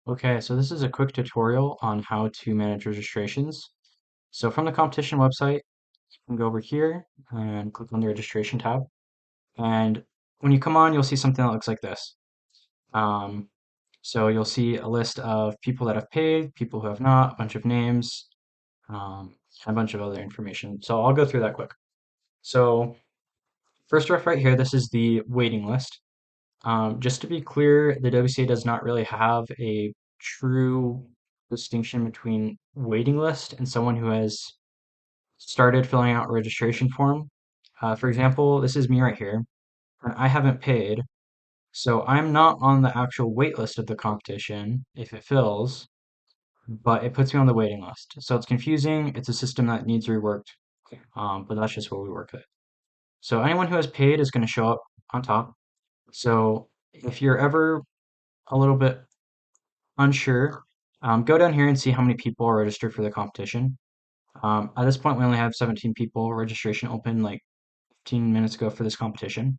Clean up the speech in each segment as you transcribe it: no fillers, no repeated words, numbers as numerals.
Okay, so this is a quick tutorial on how to manage registrations. So from the competition website, you can go over here and click on the registration tab. And when you come on, you'll see something that looks like this. Um, so you'll see a list of people that have paid, people who have not, a bunch of names, and a bunch of other information. So I'll go through that quick. So first off right here, this is the waiting list. Just to be clear, the WCA does not really have a true distinction between waiting list and someone who has started filling out a registration form. For example, this is me right here, and I haven't paid, so I'm not on the actual wait list of the competition if it fills, but it puts me on the waiting list. So it's confusing. It's a system that needs reworked, but that's just what we work with. So anyone who has paid is going to show up on top. So if you're ever a little bit unsure, go down here and see how many people are registered for the competition. At this point, we only have 17 people. Registration opened like 15 minutes ago for this competition.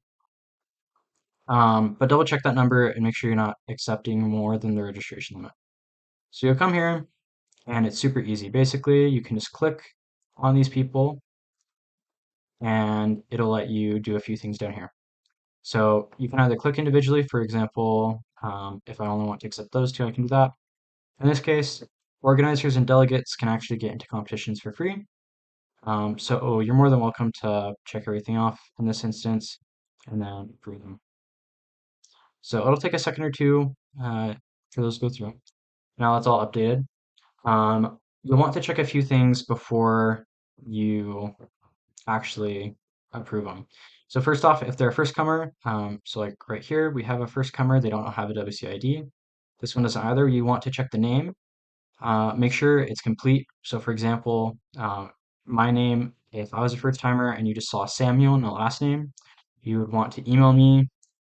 But double check that number and make sure you're not accepting more than the registration limit. So you'll come here and it's super easy. Basically, you can just click on these people and it'll let you do a few things down here. So you can either click individually, for example, if I only want to accept those two, I can do that. In this case, organizers and delegates can actually get into competitions for free. So you're more than welcome to check everything off in this instance and then approve them. So it'll take a second or two for those to go through. Now it's all updated. You'll want to check a few things before you actually approve them. So first off, if they're a first comer, so like right here, we have a first comer, they don't have a WCA ID. This one doesn't either. You want to check the name. Make sure it's complete. So for example, my name, if I was a first timer and you just saw Samuel in the last name, you would want to email me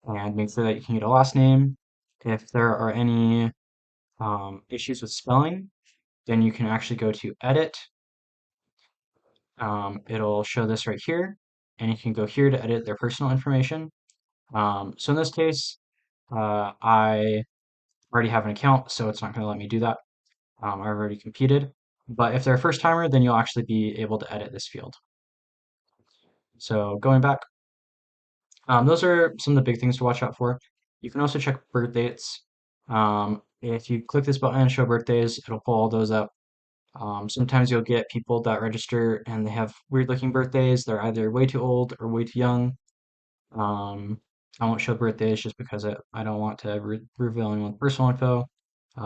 and make sure that you can get a last name. If there are any issues with spelling, then you can actually go to edit. It'll show this right here, and you can go here to edit their personal information. So in this case, I already have an account, so it's not going to let me do that. I've already competed. But if they're a first timer, then you'll actually be able to edit this field. So going back, those are some of the big things to watch out for. You can also check birth dates. If you click this button and show birthdays, it'll pull all those up. Sometimes you'll get people that register and they have weird looking birthdays. They're either way too old or way too young. Um, I won't show birthdays just because I don't want to reveal anyone's personal info.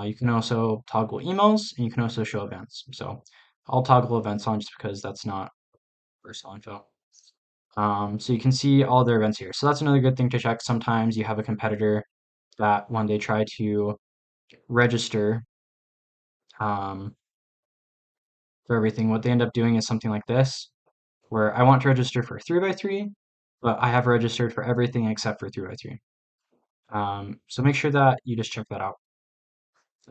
You can also toggle emails and you can also show events. So I'll toggle events on just because that's not personal info. So you can see all their events here. So that's another good thing to check. Sometimes you have a competitor that when they try to register um, for everything, what they end up doing is something like this, where I want to register for 3x3, but I have registered for everything except for 3x3. So make sure that you just check that out.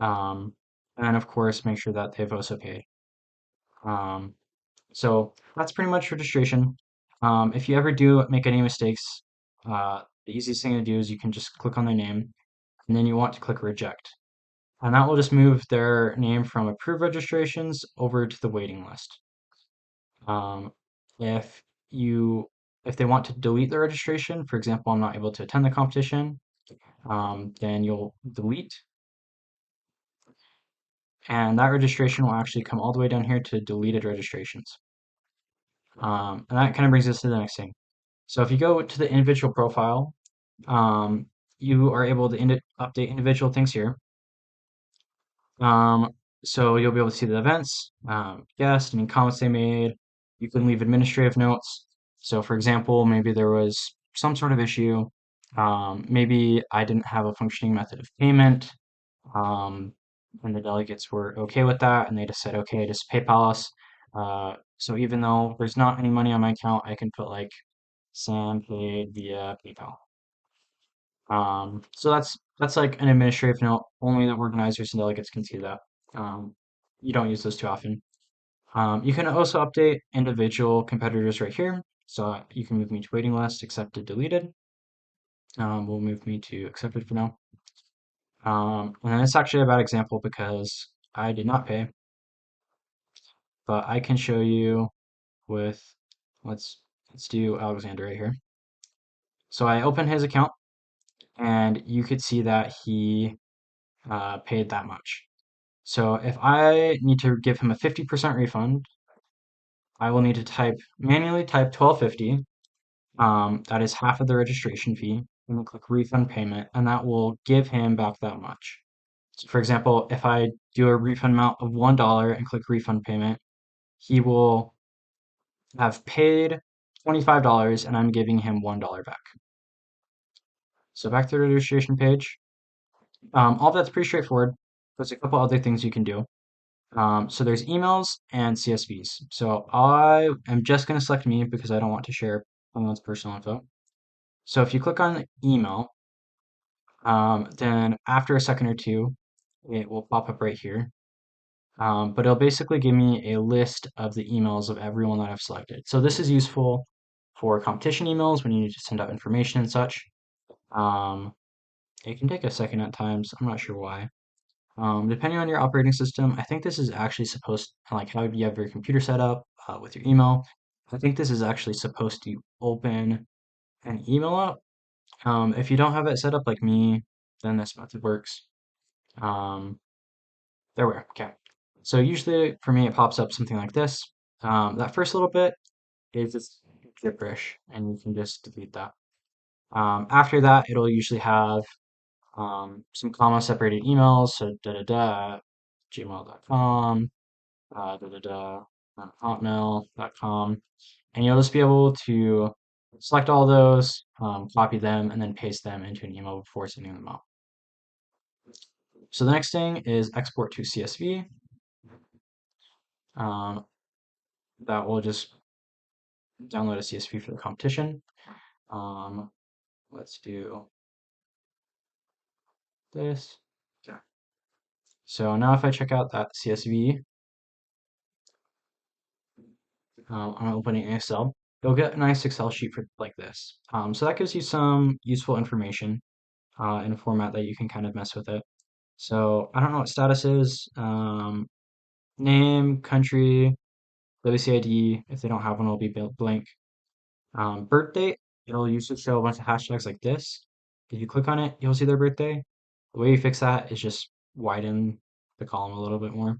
And of course, make sure that they've also paid. Um, so that's pretty much registration. If you ever do make any mistakes, the easiest thing to do is you can just click on their name and then you want to click reject. And that will just move their name from approved registrations over to the waiting list. Um, if you if they want to delete the registration, for example, I'm not able to attend the competition, then you'll delete, and that registration will actually come all the way down here to deleted registrations. And that kind of brings us to the next thing. So if you go to the individual profile, um, you are able to update individual things here. Um, so you'll be able to see the events, guests, any comments they made. You can leave administrative notes. So for example, maybe there was some sort of issue. Maybe I didn't have a functioning method of payment. Um, and the delegates were okay with that, and they just said, okay, just PayPal us. So even though there's not any money on my account, I can put like Sam paid via PayPal. So that's like an administrative note. Only the organizers and delegates can see that. Um, you don't use those too often. You can also update individual competitors right here. So you can move me to waiting list, accepted, deleted. We'll move me to accepted for now. And then it's actually a bad example because I did not pay, but I can show you with, let's let's do Alexander right here. So I open his account and you could see that he paid that much. So if I need to give him a 50% refund, I will need to manually type 1250. That is half of the registration fee. And then click refund payment, and that will give him back that much. So for example, if I do a refund amount of $1 and click refund payment, he will have paid $25 and I'm giving him $1 back. So back to the registration page. All that's pretty straightforward. There's a couple other things you can do. So there's emails and CSVs. So I am just going to select me because I don't want to share anyone's personal info. So if you click on email, then after a second or two, it will pop up right here. But it'll basically give me a list of the emails of everyone that I've selected. So this is useful for competition emails when you need to send out information and such. Um, it can take a second at times. I'm not sure why. Depending on your operating system, I think this is actually supposed to, like how you have your computer set up with your email. I think this is actually supposed to open an email up. If you don't have it set up like me, then this method works. Um, there we are. Okay. So usually for me, it pops up something like this. That first little bit is just gibberish, and you can just delete that. After that, it'll usually have some comma separated emails, so da da da, gmail.com, da da da, hotmail.com, and you'll just be able to select all those, copy them, and then paste them into an email before sending them out. So the next thing is export to CSV. Um, that will just download a CSV for the competition. Um, let's do this. Okay. So now if I check out that CSV, I'm opening Excel, you'll get a nice Excel sheet for like this. So that gives you some useful information in a format that you can kind of mess with it. So I don't know what status is. Name, country, WCA ID. If they don't have one, it'll be blank. Birth date, it'll usually show a bunch of hashtags like this. If you click on it, you'll see their birthday. The way you fix that is just widen the column a little bit more.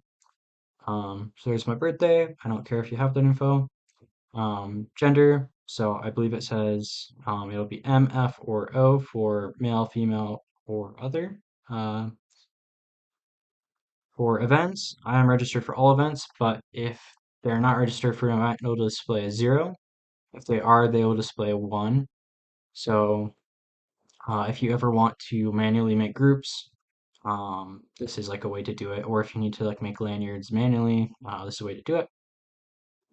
So there's my birthday. I don't care if you have that info. Gender, so I believe it says it'll be M, F, or O for male, female, or other. Uh, for events, I am registered for all events, but if they're not registered for an event, it'll display a 0. If they are, they will display a 1. So if you ever want to manually make groups, this is like a way to do it. Or if you need to like make lanyards manually, this is a way to do it.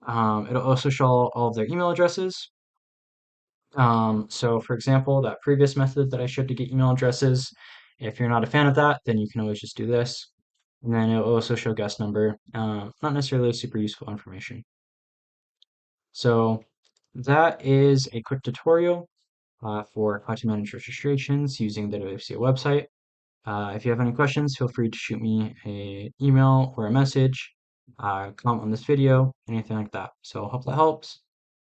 It'll also show all of their email addresses. So for example, that previous method that I showed to get email addresses, if you're not a fan of that, then you can always just do this. And then it'll also show guest number, not necessarily super useful information. So that is a quick tutorial for how to manage registrations using the WCA website. If you have any questions, feel free to shoot me an email or a message, comment on this video, anything like that. So hope that helps.